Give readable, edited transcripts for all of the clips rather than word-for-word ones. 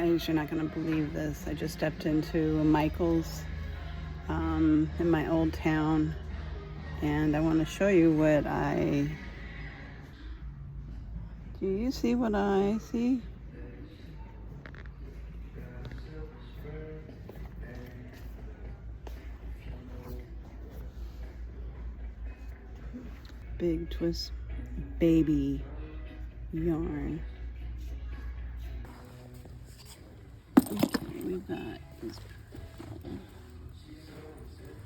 Guys, you're not going to believe this. I just stepped into a Michael's in my old town, and I want to show you what do you see what I see? Big Twist baby yarn. Okay, we've got this.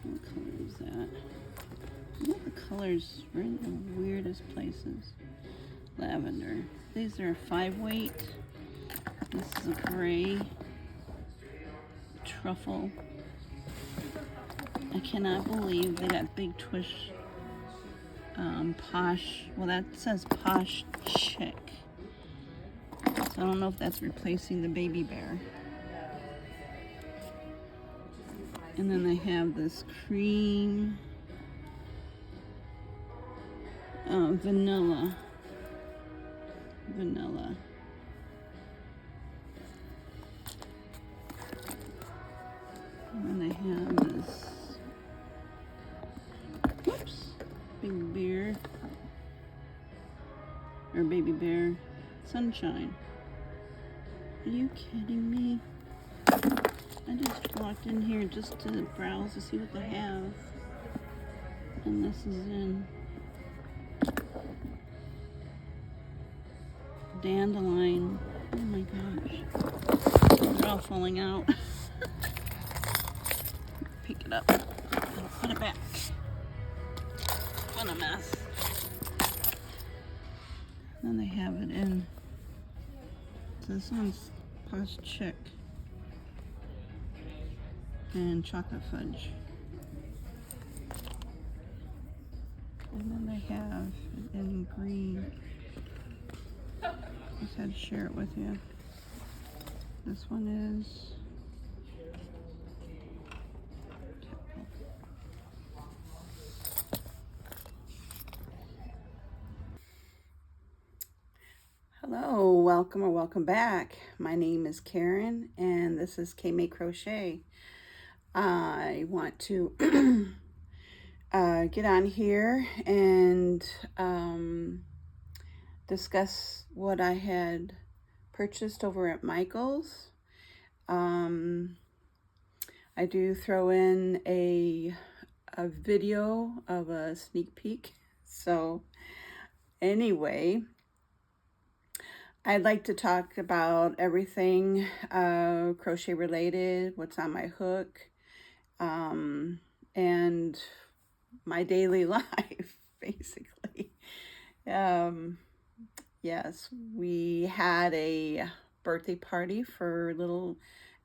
What color is that? What the colors are in the weirdest places. Lavender. These are a 5-weight. This is a gray truffle. I cannot believe they got Big Twist Posh. Well, that says Posh Chick. So I don't know if that's replacing the baby bear. And then they have this cream vanilla. And then they have this, whoops, big bear, or baby bear, sunshine. Are you kidding me? I just walked in here just to browse to see what they have. And this is in dandelion. Oh my gosh. They're all falling out. Pick it up. I'll put it back. What a mess. Then they have it in. So this one's Posh Chick and chocolate fudge. And then they have it in green. I just had to share it with you. This one is hello, welcome or welcome back. My name is Karen and this is K-May Crochet. I want to get on here and discuss what I had purchased over at Michael's. I do throw in a video of a sneak peek. So anyway, I'd like to talk about everything crochet related, what's on my hook, and my daily life, basically. Yes, we had a birthday party for little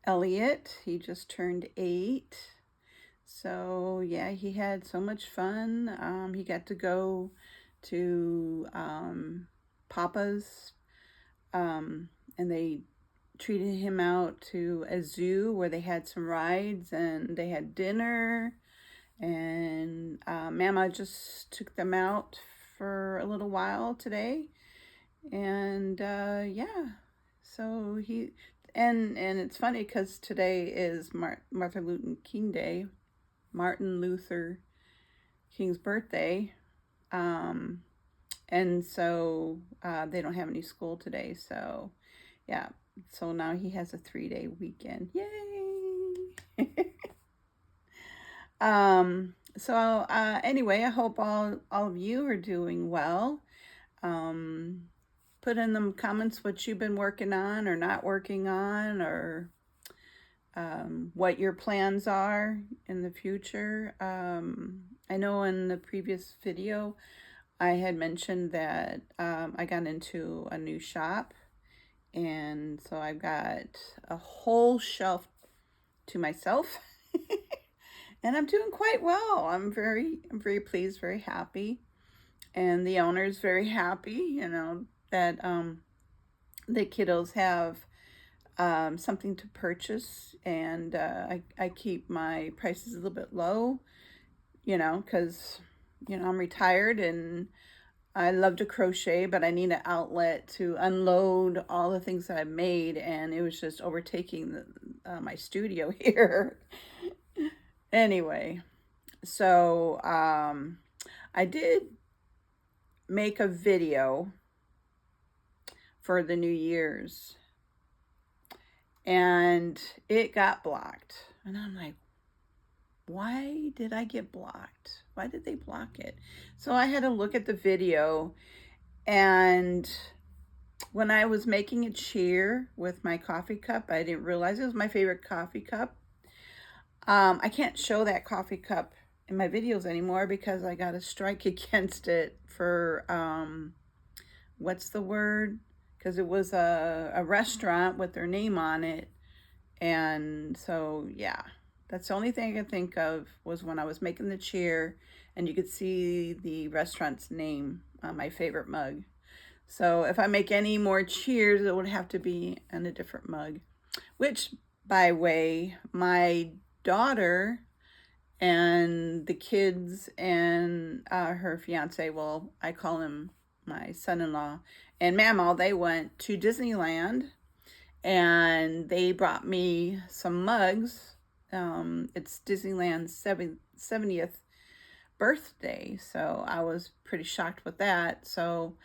Elliot. He just turned 8. So yeah, he had so much fun. He got to go to Papa's, and they treated him out to a zoo where they had some rides and they had dinner. And Mama just took them out for a little while today. And yeah, so and it's funny because today is Martin Luther King's birthday. And so they don't have any school today. So yeah, so now he has a 3-day weekend. Yay! So anyway, I hope all of you are doing well. Put in the comments what you've been working on or not working on, or what your plans are in the future. I know in the previous video I had mentioned that I got into a new shop, and so I've got a whole shelf to myself. And I'm doing quite well. I'm very pleased, very happy. And the owner's very happy, you know, that the kiddos have something to purchase. And I keep my prices a little bit low, you know, because, you know, I'm retired and I love to crochet, but I need an outlet to unload all the things that I've made, and it was just overtaking my studio here. Anyway, so I did make a video for the New Year's, and it got blocked. And I'm like, why did I get blocked? Why did they block it? So I had to look at the video, and when I was making a cheer with my coffee cup, I didn't realize it was my favorite coffee cup. I can't show that coffee cup in my videos anymore because I got a strike against it for, what's the word? Because it was a restaurant with their name on it. And so, yeah, that's the only thing I could think of was when I was making the cheer and you could see the restaurant's name on my favorite mug. So if I make any more cheers, it would have to be in a different mug. Which, by the way, my daughter and the kids and her fiance, well, I call him my son-in-law, and Mamaw, they went to Disneyland, and they brought me some mugs. It's Disneyland's 70th birthday, so I was pretty shocked with that. So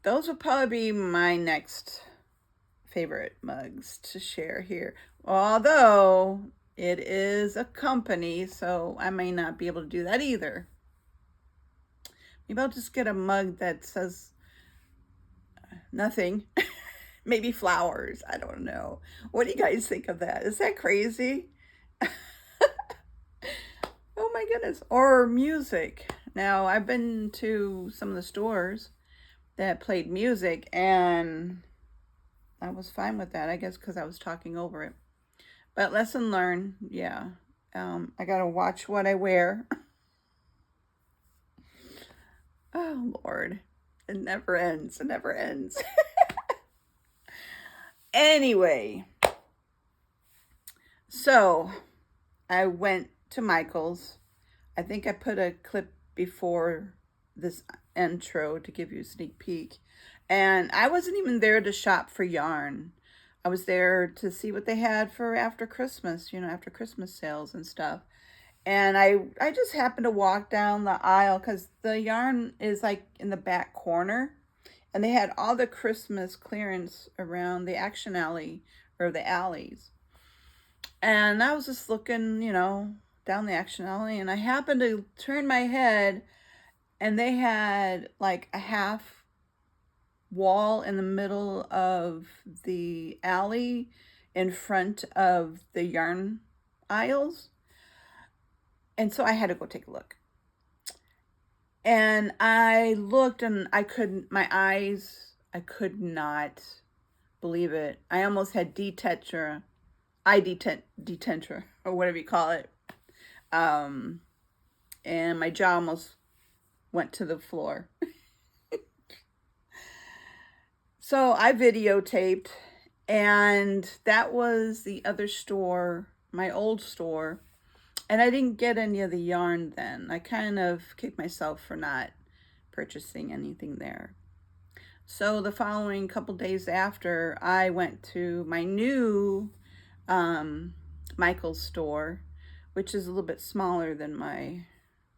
those would probably be my next favorite mugs to share here. Although it is a company, so I may not be able to do that either. Maybe I'll just get a mug that says nothing. Maybe flowers. I don't know. What do you guys think of that? Is that crazy? Oh my goodness. Or music. Now, I've been to some of the stores that played music, and I was fine with that, I guess, because I was talking over it. But lesson learned, yeah. I gotta watch what I wear. Oh, Lord. It never ends. It never ends. Anyway, so I went to Michael's. I think I put a clip before this intro to give you a sneak peek. And I wasn't even there to shop for yarn. I was there to see what they had for after Christmas, after Christmas sales and stuff. And I just happened to walk down the aisle because the yarn is like in the back corner. And they had all the Christmas clearance around the action alley or the alleys. And I was just looking, down the action alley. And I happened to turn my head, and they had like a half wall in the middle of the alley in front of the yarn aisles. And so I had to go take a look. And I looked, and I could not believe it. I almost had detention, or whatever you call it. And my jaw almost went to the floor. So I videotaped, and that was the other store, my old store. And I didn't get any of the yarn then. I kind of kicked myself for not purchasing anything there. So the following couple days after, I went to my new Michael's store, which is a little bit smaller than my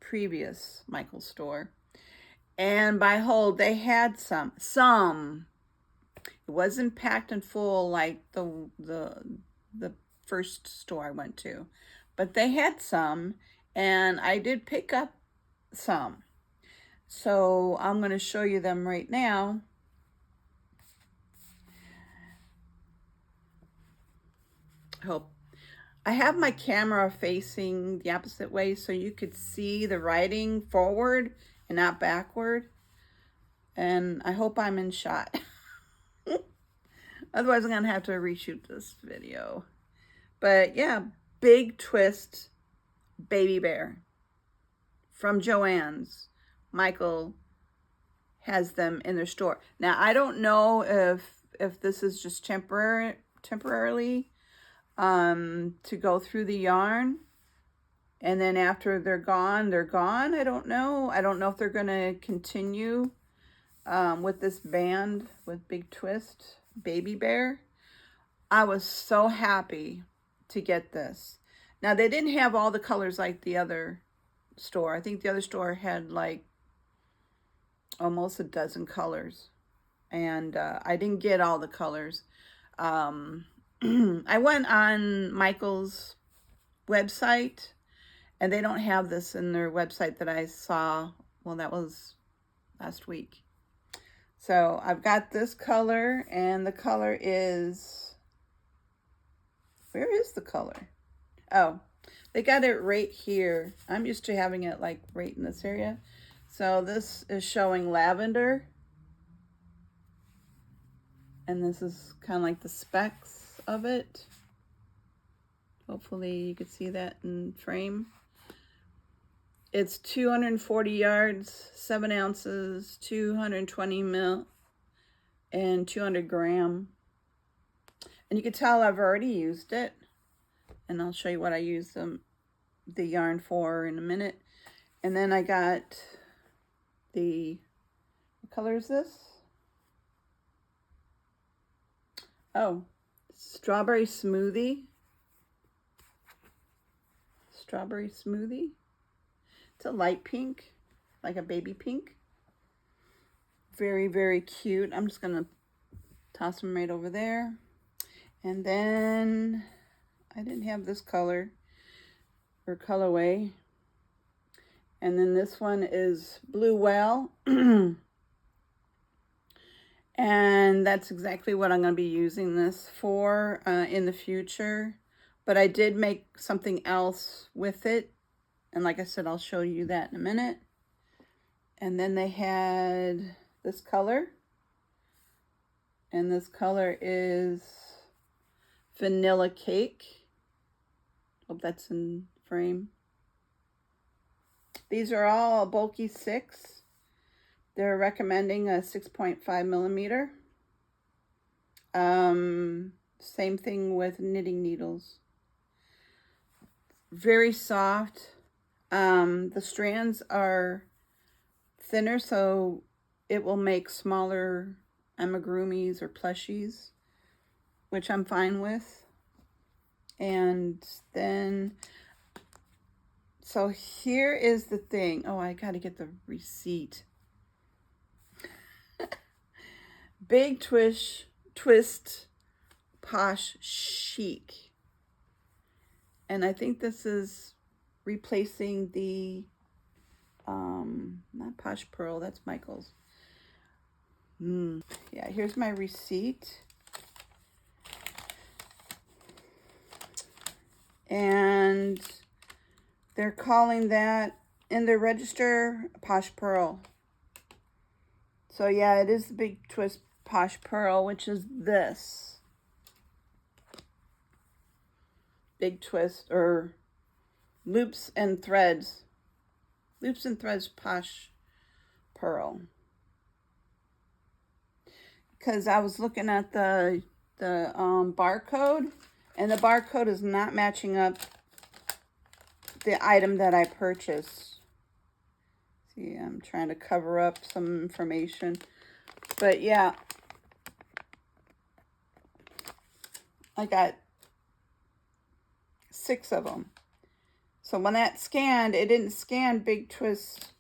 previous Michael's store. And behold, they had some. It wasn't packed and full like the first store I went to, but they had some, and I did pick up some. So I'm going to show you them right now. I have my camera facing the opposite way so you could see the writing forward and not backward. And I hope I'm in shot. Otherwise, I'm going to have to reshoot this video. But yeah, Big Twist Baby Bear from Joann's. Michael has them in their store. Now, I don't know if this is just temporarily to go through the yarn, And then after they're gone, they're gone. I don't know. I don't know if they're going to continue with this band with Big Twist Baby Bear. I was so happy to get this. Now, they didn't have all the colors like the other store. I think the other store had like almost a dozen colors. And I didn't get all the colors. I went on Michael's website, and they don't have this in their website that I saw. Well, that was last week. So I've got this color, and the color is, where is the color? Oh, they got it right here. I'm used to having it like right in this area. So this is showing lavender. And this is kind of like the specs of it. Hopefully you can see that in frame. It's 240 yards, 7 ounces, 220 mil, and 200 gram. And you can tell I've already used it. And I'll show you what I used the yarn for in a minute. And then I got what color is this? Oh, strawberry smoothie. Strawberry smoothie. It's a light pink, like a baby pink. Very, very cute. I'm just going to toss them right over there. And then I didn't have this color or colorway. And then this one is Blue Whale. And that's exactly what I'm going to be using this for in the future. But I did make something else with it. And like I said, I'll show you that in a minute. And then they had this color. And this color is Vanilla Cake. Hope that's in frame. These are all bulky 6. They're recommending a 6.5 millimeter. Same thing with knitting needles. Very soft. The strands are thinner, so it will make smaller amigurumis or plushies, which I'm fine with. And then, so here is the thing. Oh, I got to get the receipt. Big Twist Posh Chic. And I think this is replacing the, not Posh Pearl, that's Michael's. Yeah, here's my receipt. And they're calling that in their register Posh Pearl. So yeah, it is the Big Twist Posh Pearl, which is this. Big Twist, or Loops and Threads. Loops and Threads Posh Pearl. Because I was looking at the barcode, and the barcode is not matching up the item that I purchased. See, I'm trying to cover up some information. But yeah, I got 6 of them. So when that scanned, it didn't scan Big Twist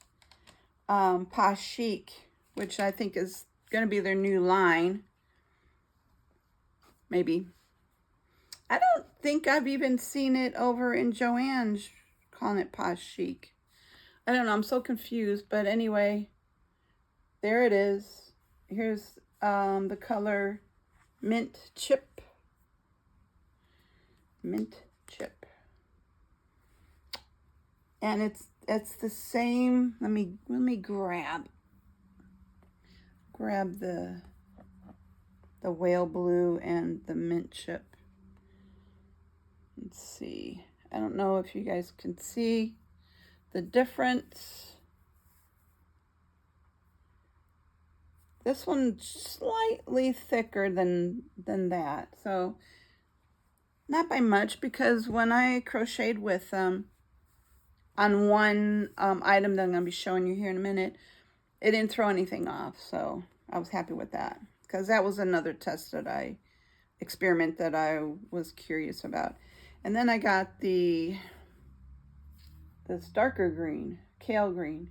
Posh Chic, which I think is going to be their new line. Maybe. I don't think I've even seen it over in Joann's calling it Posh Chic. I don't know. I'm so confused. But anyway, there it is. Here's the color Mint Chip. Mint Chip. And it's the same. Let me grab the whale blue and the mint chip. Let's see. I don't know if you guys can see the difference. This one's slightly thicker than that. So not by much, because when I crocheted with them, on one item that I'm going to be showing you here in a minute, it didn't throw anything off. So I was happy with that, because that was another test that experiment that I was curious about. And then I got this darker green, kale green.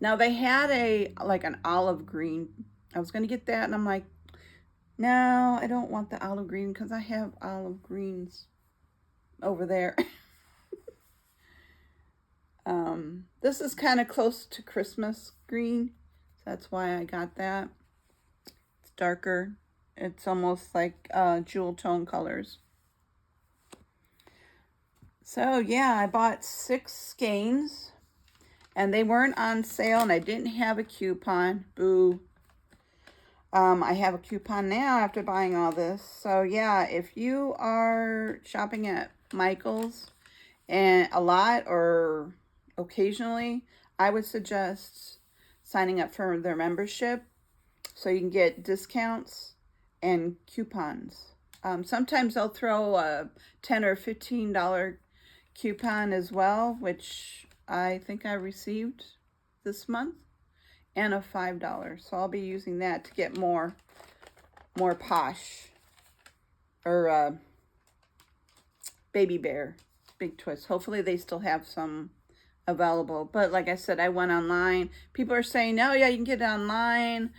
Now they had like an olive green. I was going to get that, and I'm like, no, I don't want the olive green because I have olive greens over there. This is kind of close to Christmas green, so that's why I got that. It's darker. It's almost like jewel tone colors. So yeah, I bought 6 skeins, and they weren't on sale, and I didn't have a coupon. Boo. I have a coupon now after buying all this. So yeah, if you are shopping at Michael's and a lot or occasionally, I would suggest signing up for their membership so you can get discounts and coupons. Sometimes they'll throw a $10 or $15 coupon as well, which I think I received this month, and a $5. So I'll be using that to get more Posh or Baby Bear Big Twist. Hopefully they still have some available. But like I said, I went online. People are saying, oh yeah, you can get it online.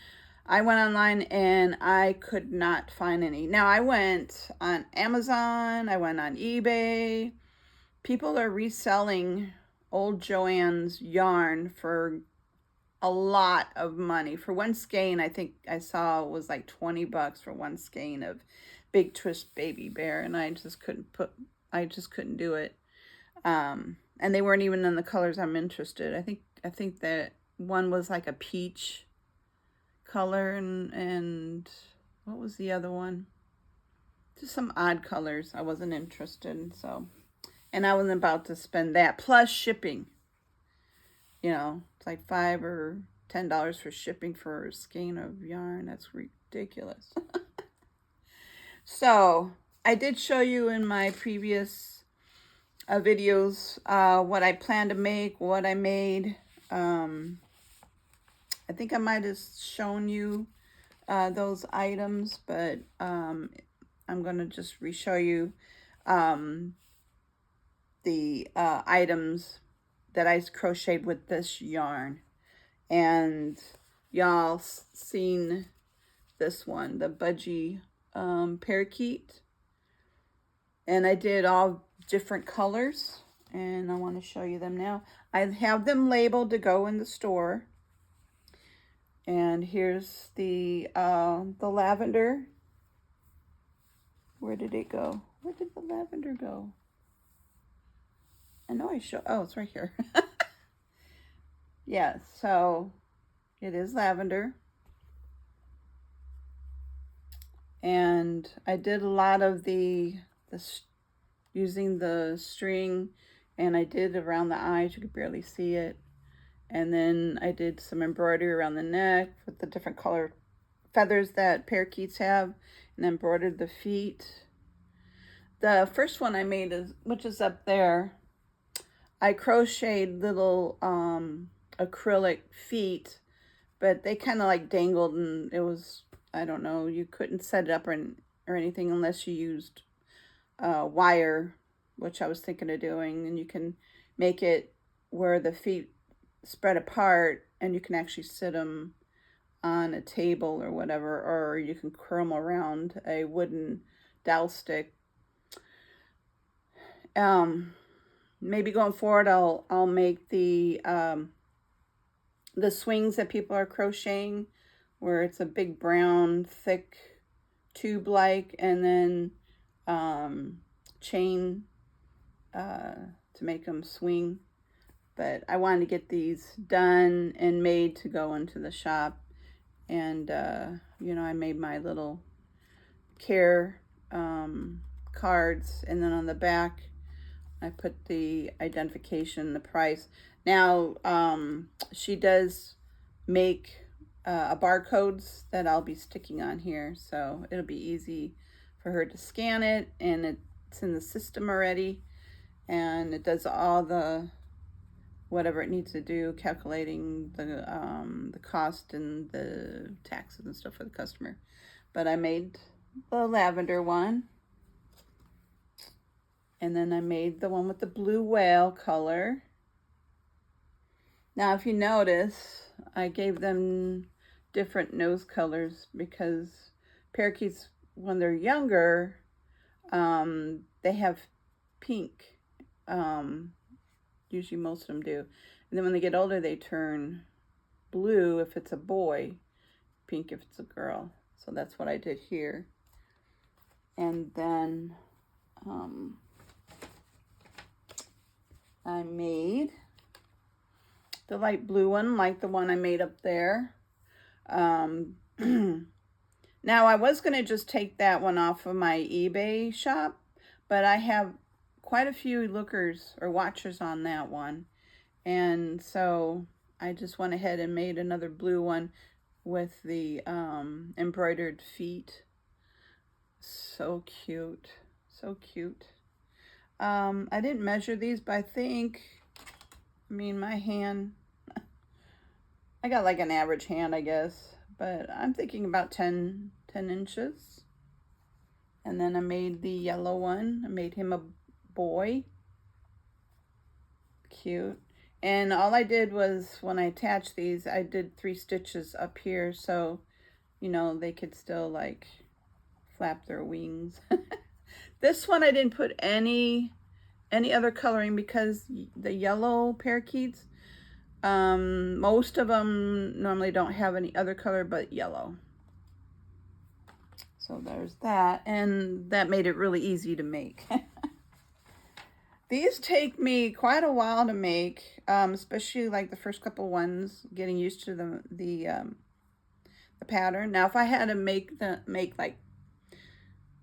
I went online and I could not find any. Now I went on Amazon. I went on eBay. People are reselling old Joann's yarn for a lot of money. For one skein, I think I saw it was like $20 for one skein of Big Twist Baby Bear, and I just couldn't do it. And they weren't even in the colors I'm interested. I think that one was like a peach color, and what was the other one? Just some odd colors I wasn't interested in. So, and I wasn't about to spend that plus shipping. You know, it's like $5 or $10 for shipping for a skein of yarn. That's ridiculous. So I did show you in my previous videos what I plan to make, what I made. I think I might have shown you those items, but I'm going to just re-show you the items that I crocheted with this yarn. And y'all seen this one, the Budgie Parakeet. And I did all different colors, and I want to show you them now. I have them labeled to go in the store. And here's the lavender. Where did it go? Where did the lavender go? I know I show. Oh, it's right here. Yeah, so it is lavender. And I did a lot of using the string, and I did around the eyes. You could barely see it. And then I did some embroidery around the neck with the different color feathers that parakeets have, and embroidered the feet. The first one I made, which is up there, I crocheted little acrylic feet, but they kind of like dangled, and it was, I don't know, you couldn't set it up or anything unless you used wire, which I was thinking of doing. And you can make it where the feet spread apart, and you can actually sit them on a table or whatever, or you can curl them around a wooden dowel stick. Maybe going forward, I'll make the swings that people are crocheting, where it's a big brown thick tube like, and then chain to make them swing. But I wanted to get these done and made to go into the shop. And, you know, I made my little care cards. And then on the back, I put the identification, the price. Now, she does make barcodes that I'll be sticking on here. So it'll be easy for her to scan it. And it's in the system already. and it does all the whatever it needs to do, calculating the cost and the taxes and stuff for the customer. But I made the lavender one, and then I made the one with the blue whale color. Now, if you notice, I gave them different nose colors because parakeets, when they're younger, they have pink. Usually most of them do. And then when they get older, they turn blue if it's a boy, pink if it's a girl. So that's what I did here. And then I made the light blue one, like the one I made up there. Now, I was going to just take that one off of my eBay shop, but I have quite a few lookers or watchers on that one. And so I just went ahead and made another blue one with the embroidered feet. So cute. So cute. I didn't measure these, but I mean, my hand, I got like an average hand, I guess. But I'm thinking about 10 inches. And then I made the yellow one. I made him a boy. Cute. And all I did was, when I attached these, I did 3 stitches up here so, you know, they could still like flap their wings. This one I didn't put any other coloring because the yellow parakeets, most of them normally don't have any other color but yellow. So there's that, and that made it really easy to make. These take me quite a while to make, especially like the first couple ones, getting used to the pattern. Now, if I had to make like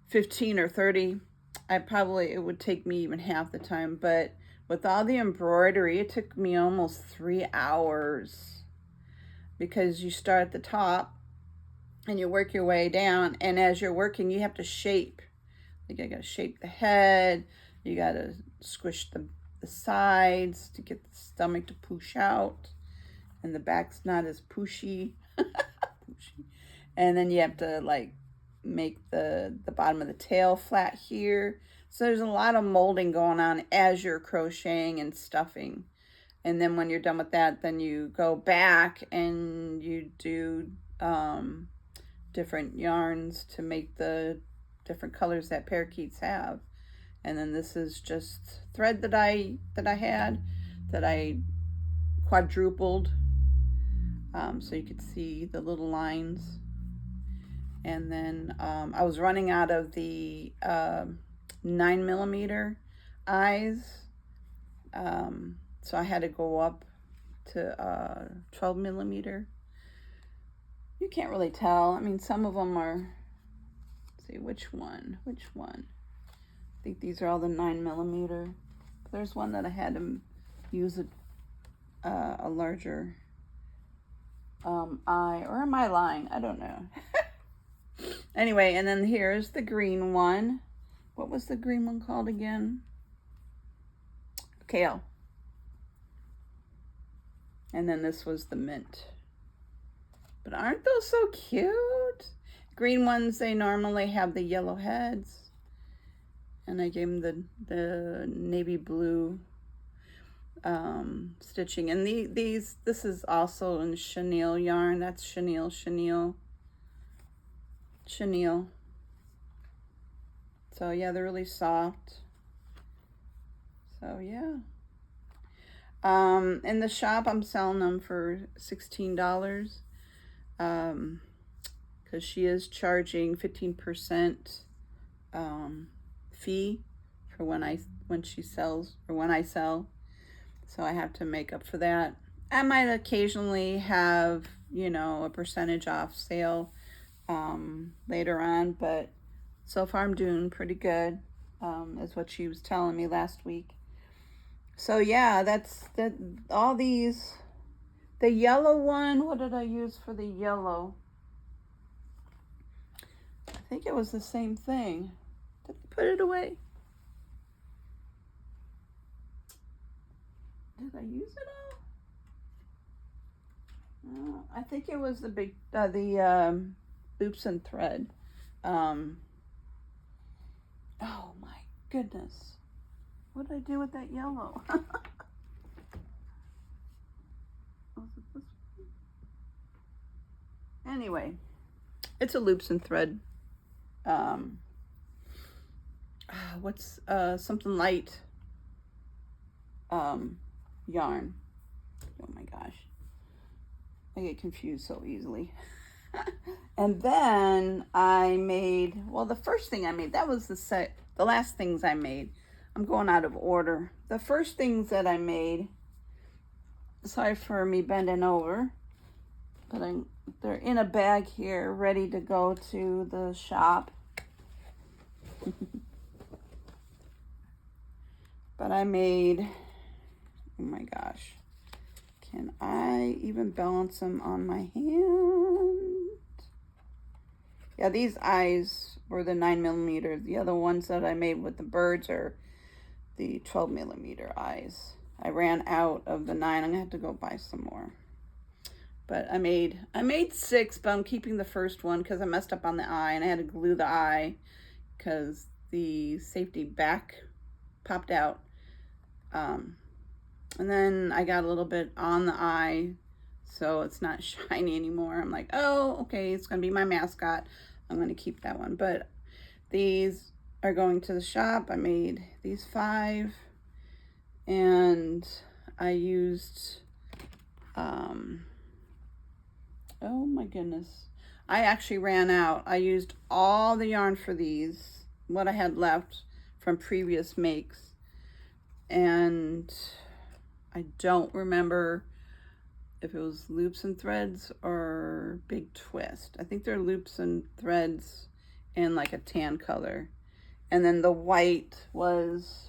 15 or 30, it would take me even half the time. But with all the embroidery, it took me almost 3 hours because you start at the top and you work your way down. And as you're working, you have to shape. Like, you got to shape the head. You got to squish the sides to get the stomach to push out. And the back's not as pushy. And then you have to like make the bottom of the tail flat here. So there's a lot of molding going on as you're crocheting and stuffing. And then when you're done with that, then you go back and you do different yarns to make the different colors that parakeets have. And then this is just thread that I quadrupled, so you could see the little lines. And then I was running out of the 9mm eyes, so I had to go up to 12mm. You can't really tell. I mean, some of them are, let's see, which one? I think these are all the 9mm. There's one that I had to use a larger eye, or am I lying? I don't know. Anyway, and then here's the green one. What was the green one called again? Kale. And then this was the mint. But aren't those so cute? Green ones, they normally have the yellow heads. And I gave them the navy blue stitching. And this is also in chenille yarn. That's chenille. So yeah, they're really soft. So yeah. In the shop, I'm selling them for $16. Because she is charging 15% fee for when I sell. So I have to make up for that. I might occasionally have, you know, a percentage off sale later on, but so far I'm doing pretty good, is what she was telling me last week. So yeah, that's all these. The yellow one, what did I use for the yellow? I think it was the same thing. Did I put it away? Did I use it all? I think it was the big, loops and thread. Oh my goodness. What did I do with that yellow? Was it this one? Anyway, it's a loops and thread. What's something light yarn. Oh my gosh, I get confused so easily. And then I made, well, the first thing I made, that was the last things I made. I'm going out of order. The first things that I made, sorry for me bending over, but they're in a bag here, ready to go to the shop. But I made, oh my gosh, can I even balance them on my hand? Yeah, these eyes were the 9mm. The other ones that I made with the birds are the 12mm eyes. I ran out of the 9. I'm gonna have to go buy some more. But I made 6, but I'm keeping the first one because I messed up on the eye and I had to glue the eye because the safety back popped out. And then I got a little bit on the eye, so it's not shiny anymore. I'm like, oh, okay, it's gonna be my mascot. I'm gonna keep that one. But these are going to the shop. I made these 5, and I used, oh my goodness. I actually ran out. I used all the yarn for these, what I had left from previous makes. And I don't remember if it was loops and threads or big twist. I think they're loops and threads in like a tan color. And then the white was,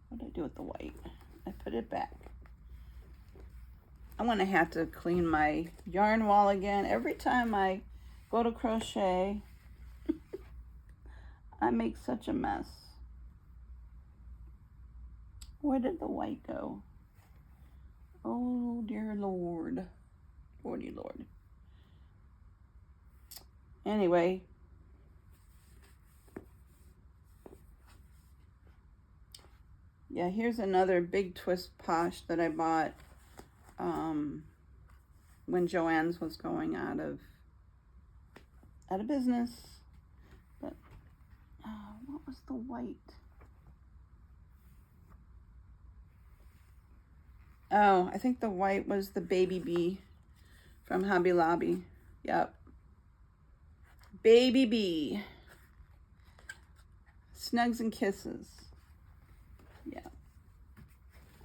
what did I do with the white? I put it back. I'm gonna have to clean my yarn wall again. Every time I go to crochet, I make such a mess. Where did the white go? Oh, dear Lord. Lordy Lord. Anyway. Yeah, here's another big twist posh that I bought when Joann's was going out of business. But, what was the white? Oh, I think the white was the Baby Bee from Hobby Lobby. Yep. Baby Bee. Snugs and Kisses. Yeah.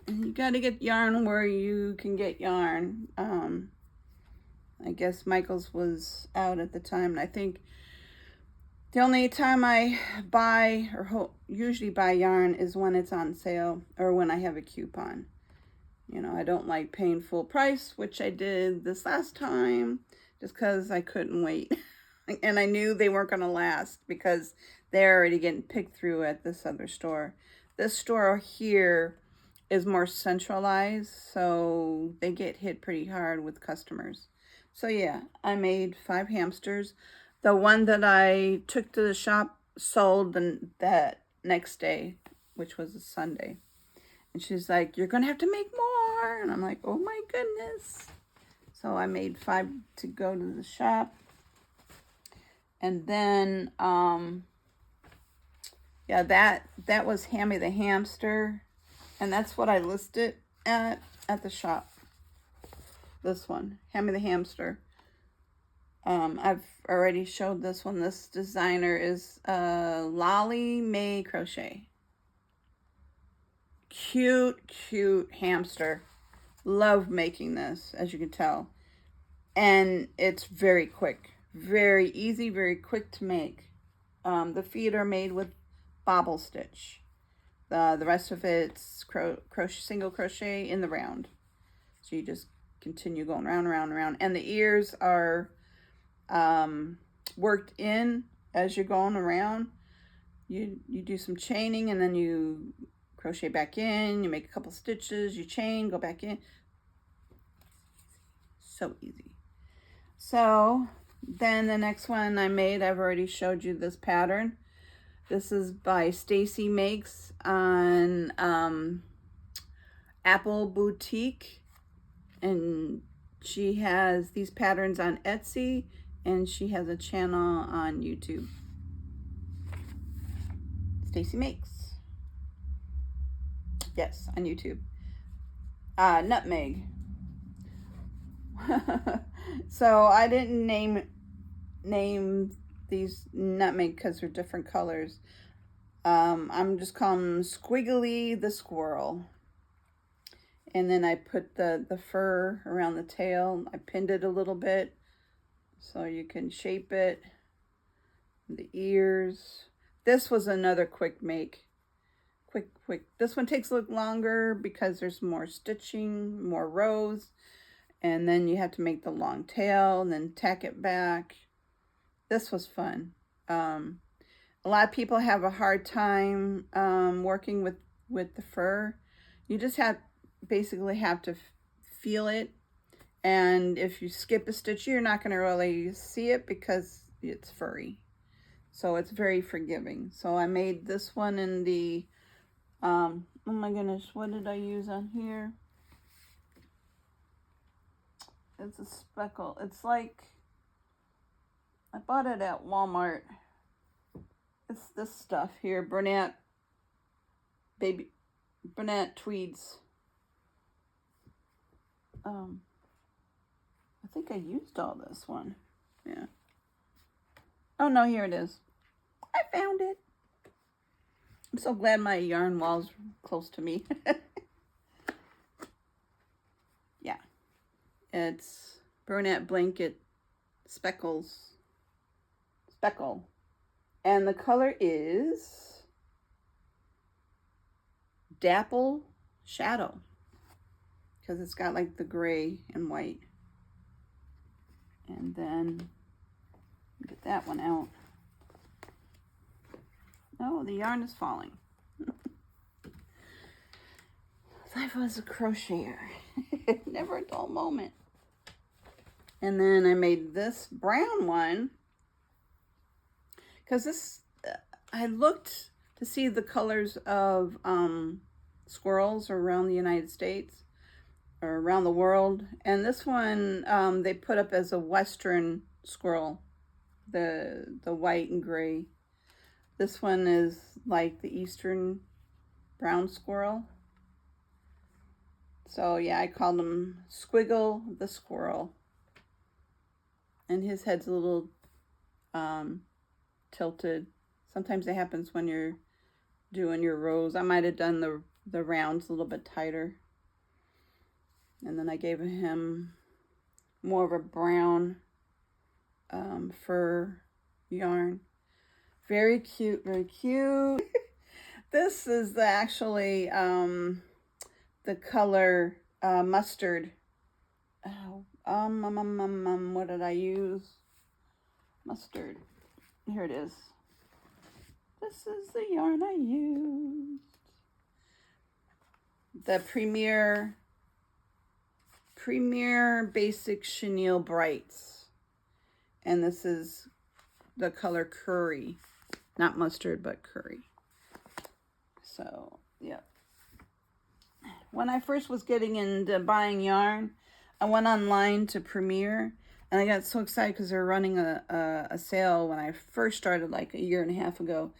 And you got to get yarn where you can get yarn. I guess Michael's was out at the time, and I think the only time I buy or usually buy yarn is when it's on sale or when I have a coupon. You know, I don't like paying full price, which I did this last time just because I couldn't wait. And I knew they weren't going to last because they're already getting picked through at this other store. This store here is more centralized, so they get hit pretty hard with customers. So yeah, I made 5 hamsters. The one that I took to the shop sold that next day, which was a Sunday. And she's like, you're going to have to make more. And I'm like, oh my goodness. So I made 5 to go to the shop. And then, yeah, that was Hammy the Hamster. And that's what I listed at the shop. This one, Hammy the Hamster. I've already showed this one. This designer is Lolly May Crochet. Cute, cute hamster. Love making this, as you can tell. And it's very quick. Very easy, very quick to make. The feet are made with bobble stitch. The rest of it's single crochet in the round. So you just continue going round, round, round. And the ears are worked in as you're going around. You do some chaining and then you crochet back in, you make a couple stitches, you chain, go back in. So easy. So then the next one I made, I've already showed you this pattern. This is by Stacy Makes on Apple Boutique, and she has these patterns on Etsy, and she has a channel on YouTube. Stacy Makes. Yes, on YouTube. Nutmeg. So I didn't name these nutmeg because they're different colors. I'm just calling them Squiggly the Squirrel. And then I put the fur around the tail. I pinned it a little bit so you can shape it. The ears. This was another quick make. Quick. This one takes a little longer because there's more stitching, more rows. And then you have to make the long tail and then tack it back. This was fun. A lot of people have a hard time working with the fur. You just basically have to feel it. And if you skip a stitch, you're not going to really see it because it's furry. So it's very forgiving. So I made this one in the, oh my goodness, what did I use on here? It's a speckle. It's like, I bought it at Walmart. It's this stuff here, Bernat Tweeds. I think I used all this one. Yeah. Oh no, here it is. I found it. I'm so glad my yarn wall's close to me. Yeah. It's Bernat Blanket Speckle. And the color is Dapple Shadow, because it's got like the gray and white. And then get that one out. Oh, the yarn is falling. Life was a crocheter. Never a dull moment. And then I made this brown one because this, I looked to see the colors of squirrels around the United States or around the world. And this one they put up as a Western squirrel, the white and gray. This one is like the Eastern brown squirrel. So yeah, I called him Squiggle the Squirrel. And his head's a little tilted. Sometimes it happens when you're doing your rows. I might have done the rounds a little bit tighter. And then I gave him more of a brown fur yarn. Very cute, very cute. This is actually the color mustard. Oh, what did I use? Mustard. Here it is. This is the yarn I used. The Premier Basic Chenille Brights. And this is the color Curry. Not mustard, but curry. So, yeah. When I first was getting into buying yarn, I went online to Premier, and I got so excited because they were running a sale when I first started, like a year and a half ago.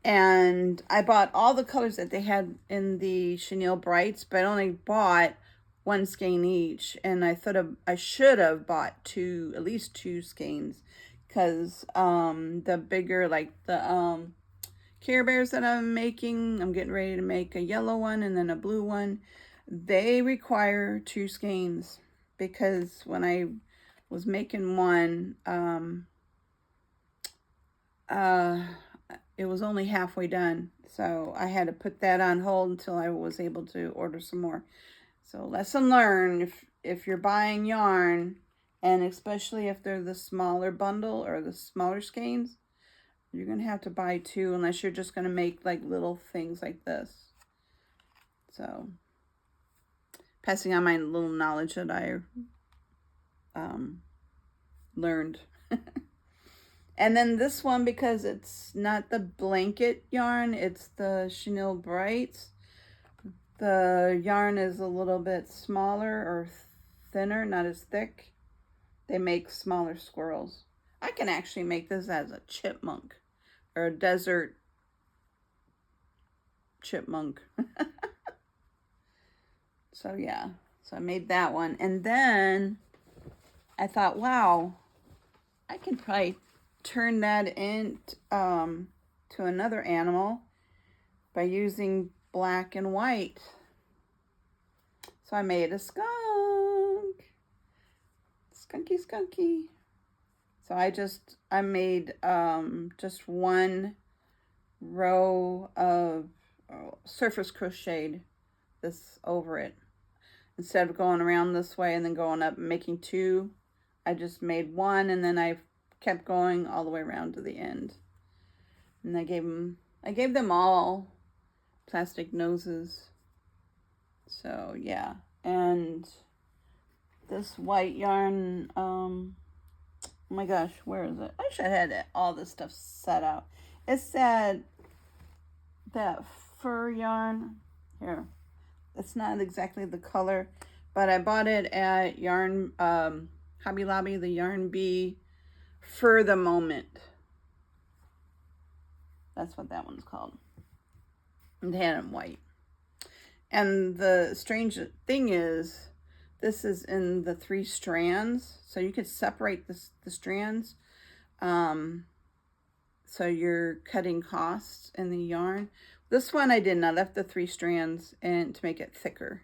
And I bought all the colors that they had in the Chenille Brights, but I only bought one skein each. And I thought I should have bought at least two skeins, because the bigger, like the Care Bears that I'm getting ready to make a yellow one and then a blue one. They require two skeins, because when I was making one, it was only halfway done. So I had to put that on hold until I was able to order some more. So lesson learned, if you're buying yarn, and especially if they're the smaller bundle or the smaller skeins, you're going to have to buy two unless you're just going to make like little things like this. So passing on my little knowledge that I learned. And then this one, because it's not the blanket yarn, it's the Chenille Brights. The yarn is a little bit smaller or thinner, not as thick. They make smaller squirrels. I can actually make this as a chipmunk or a desert chipmunk. So yeah, so I made that one. And then I thought, wow, I can probably turn that into to another animal by using black and white. So I made a skunk. Skunky, skunky. So I made just one row of surface crocheted this over it. Instead of going around this way and then going up and making two, I just made one, and then I kept going all the way around to the end. And I gave them all plastic noses. So yeah, and this white yarn, oh my gosh, where is it? I should have had all this stuff set out. It's that fur yarn here. It's not exactly the color, but I bought it at Yarn Hobby Lobby, the Yarn Bee For the Moment. That's what that one's called. And they had it in white. And the strange thing is, this is in the 3 strands, so you could separate the strands. So you're cutting costs in the yarn. This one I didn't. I left the 3 strands and to make it thicker.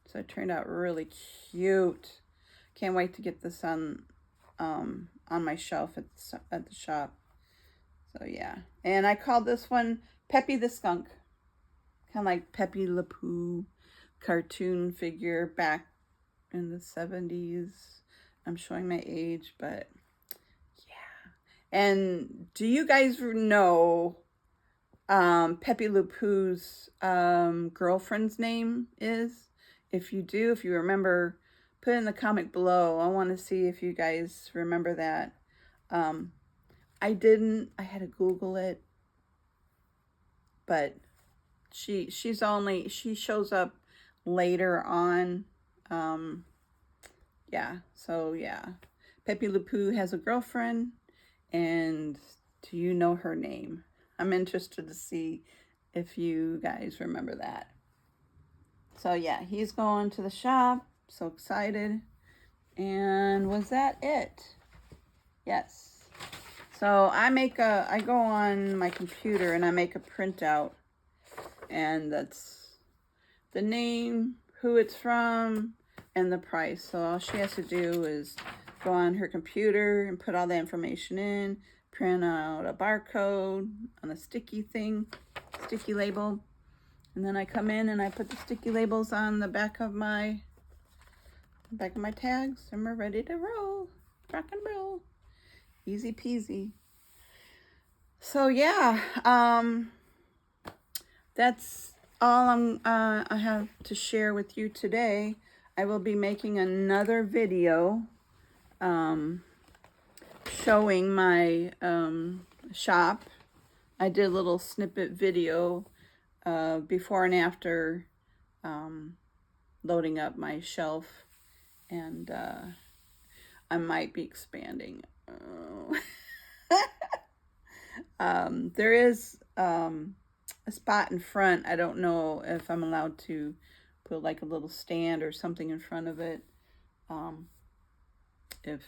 So it turned out really cute. Can't wait to get this on my shelf at the shop. So yeah. And I called this one Peppy the Skunk. Kind of like Pepe Le Pew cartoon figure back in the 70s. I'm showing my age, but yeah. And do you guys know Pepe Le Pew's girlfriend's name is? If you do, if you remember, put it in the comment below. I want to see if you guys remember that. I didn't. I had to Google it. But she shows up later on. Yeah, so yeah. Pepe Le Pew has a girlfriend, and do you know her name? I'm interested to see if you guys remember that. So yeah, he's going to the shop. So excited. And was that it? Yes. So I go on my computer and I make a printout, and that's the name, who it's from, and the price. So all she has to do is go on her computer and put all the information in, print out a barcode on a sticky label, and then I come in and I put the sticky labels on the back of my tags, and we're ready to roll. Rock and roll. Easy peasy. So yeah, that's all I have to share with you today. I will be making another video showing my shop. I did a little snippet video before and after loading up my shelf, and I might be expanding. There is a spot in front. I don't know if I'm allowed to put like a little stand or something in front of it. If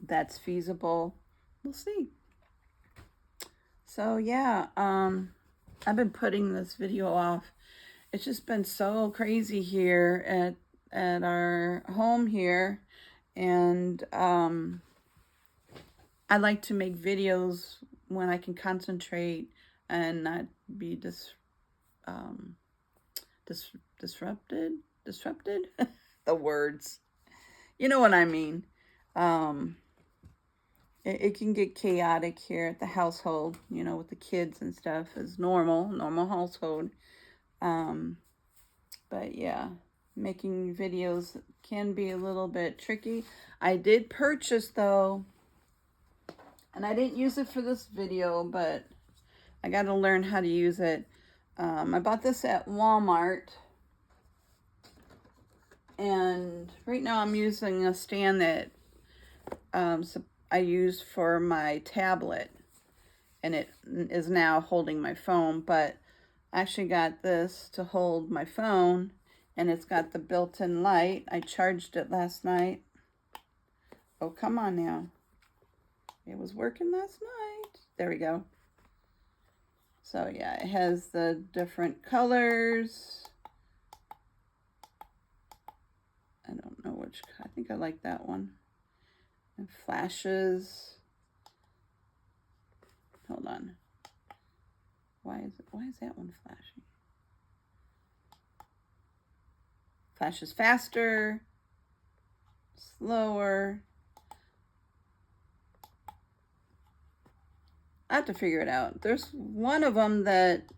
that's feasible, we'll see. So yeah, I've been putting this video off. It's just been so crazy here at our home here, and I like to make videos when I can concentrate and not be disrupted. The words, you know what I mean. It can get chaotic here at the household, you know, with the kids and stuff. It's normal household. But yeah, making videos can be a little bit tricky. I did purchase though, and I didn't use it for this video, but I got to learn how to use it. I bought this at Walmart, and right now I'm using a stand that I use for my tablet, and it is now holding my phone, but I actually got this to hold my phone, and it's got the built-in light. I charged it last night. Oh, come on now. It was working last night. There we go. So yeah, it has the different colors. I don't know which, I think I like that one. And flashes. Hold on. Why is that one flashing? Flashes faster, slower. I have to figure it out. There's one of them that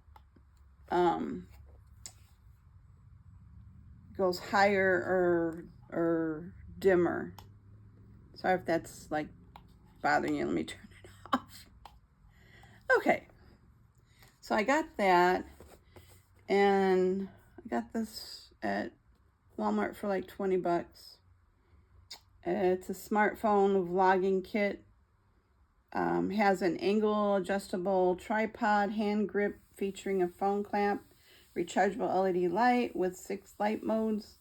goes higher or dimmer. Sorry if that's like bothering you. Let me turn it off. Okay. So I got that, and I got this at Walmart for like 20 bucks. It's a smartphone vlogging kit. Has an angle adjustable tripod hand grip featuring a phone clamp, rechargeable LED light with 6 light modes,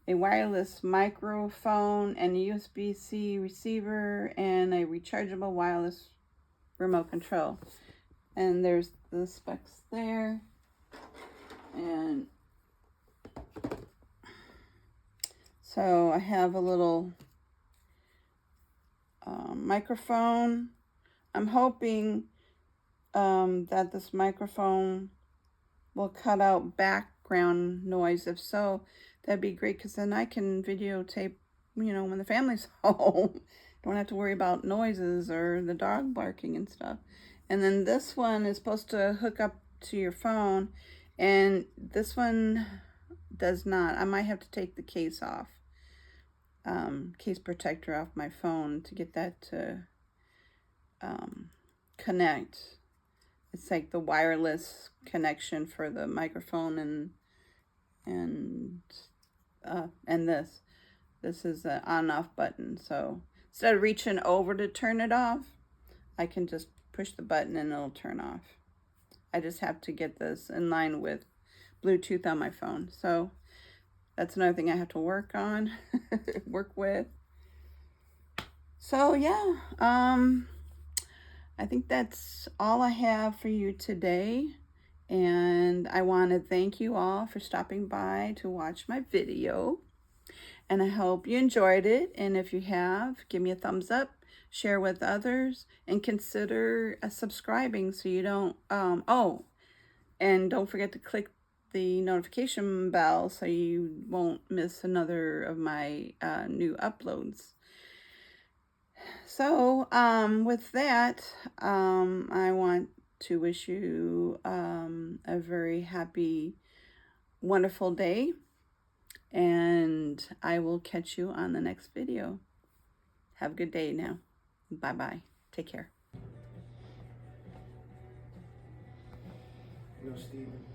a wireless microphone and a USB-C receiver, and a rechargeable wireless remote control. And there's the specs there. And so I have a little microphone. I'm hoping that this microphone will cut out background noise. If so, that'd be great, because then I can videotape, you know, when the family's home. Don't have to worry about noises or the dog barking and stuff. And then this one is supposed to hook up to your phone, and this one does not. I might have to take the case off, case protector off my phone to get that to connect. It's like the wireless connection for the microphone and this. This is an on-off button. So instead of reaching over to turn it off, I can just push the button and it'll turn off. I just have to get this in line with Bluetooth on my phone. So that's another thing I have to work on, work with. So yeah, I think that's all I have for you today. And I want to thank you all for stopping by to watch my video. And I hope you enjoyed it. And if you have, give me a thumbs up, share with others, and consider subscribing so you don't, and don't forget to click the notification bell so you won't miss another of my new uploads. So with that, I want to wish you a very happy, wonderful day, and I will catch you on the next video. Have a good day now. Bye-bye. Take care. No, Steven.